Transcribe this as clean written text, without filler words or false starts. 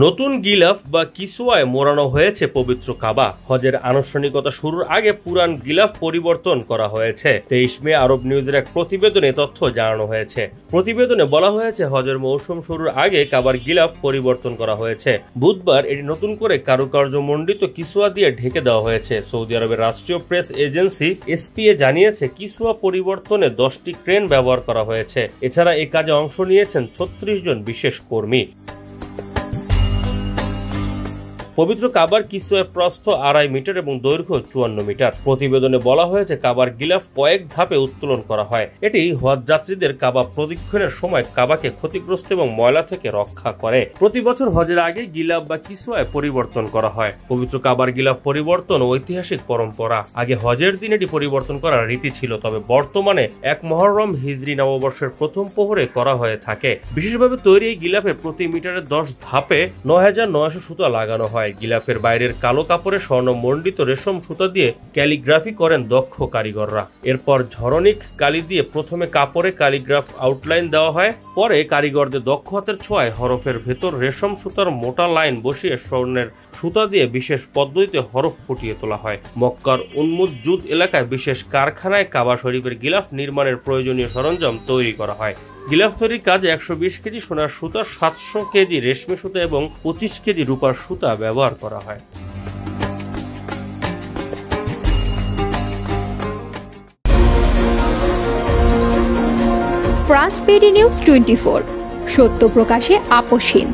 নতুন গিলাফ বা কিসওয়ায় মোড়ানো হয়েছে পবিত্র কাবা। হজের আনুষ্ঠানিকতা শুরুর আগে পুরান গিলাফ পরিবর্তন করা হয়েছে। 23 মে আরব নিউজের এক প্রতিবেদনে তথ্য জানানো হয়েছে। প্রতিবেদনে বলা হয়েছে হজের মৌসুম শুরুর আগে কাবার গিলাফ পরিবর্তন করা হয়েছে। বুধবার এটি নতুন করে কারুকার্য মণ্ডিত কিসওয়া দিয়ে ঢেকে দেওয়া হয়েছে। সৌদি আরবের রাষ্ট্রীয় প্রেস এজেন্সি এসপিএ জানিয়েছে কিসওয়া পরিবর্তনে 10টি ক্রেন ব্যবহার করা হয়েছে। এছাড়া এই কাজে অংশ নিয়েছেন 36 জন বিশেষ কর্মী। পবিত্র কাবার কিসওয়ার প্রস্থ 2.5 মিটার এবং দৈর্ঘ্য 54 মিটার। প্রতিবেদনে বলা হয়েছে কাবার গিলাফ কয়েক ধাপে উত্তোলন করা হয়। এটি হজ যাত্রীদের কাবা প্রদক্ষিণের সময় কাবাকে ক্ষতিগ্রস্ত এবং ময়লা থেকে রক্ষা করে। প্রতি বছর হজের আগে গিলাফ বা কিসওয়ায় পরিবর্তন করা হয়। পবিত্র কাবার গিলাফ পরিবর্তন ঐতিহাসিক পরম্পরা। আগে হজের দিন এটি পরিবর্তন করার রীতি ছিল, তবে বর্তমানে 1 মুহররম হিজরি নববর্ষের প্রথম প্রহরে করা হয়ে থাকে। বিশেষভাবে তৈরি এই গিলাফে প্রতি মিটারে 10 ধাপে 9900 সুতা লাগানো হয়। গিলাফের বাইরের কালো কাপড়ে স্বর্ণমণ্ডিত রেশম সুতা দিয়ে ক্যালিগ্রাফি করেন দক্ষ কারিগররা। এরপর ঝরনিক কালি দিয়ে প্রথমে কাপড়ে ক্যালিগ্রাফ আউটলাইন দেওয়া হয়। পরে কারিগরদের দক্ষ হাতের ছোঁয়ায় হরফের ভেতর রেশম সুতার মোটা লাইন বসিয়ে স্বর্ণের সুতা দিয়ে বিশেষ পদ্ধতিতে হরফ ফুটিয়ে তোলা হয়। মক্কার উন্মুজ্জুদ এলাকায় বিশেষ কারখানায় কাবা শরীফের গিলাফ নির্মাণের প্রয়োজনীয় সরঞ্জাম তৈরি করা হয়। গিলাফ তৈরির কাজে 120 কেজি সোনার সুতা, 700 কেজি রেশমি সুতা এবং 25 কেজি রূপার সুতা ব্যবহার করা হয়। ফ্রান্স পেডি নিউজ 24, সত্য প্রকাশে আপোষহীন।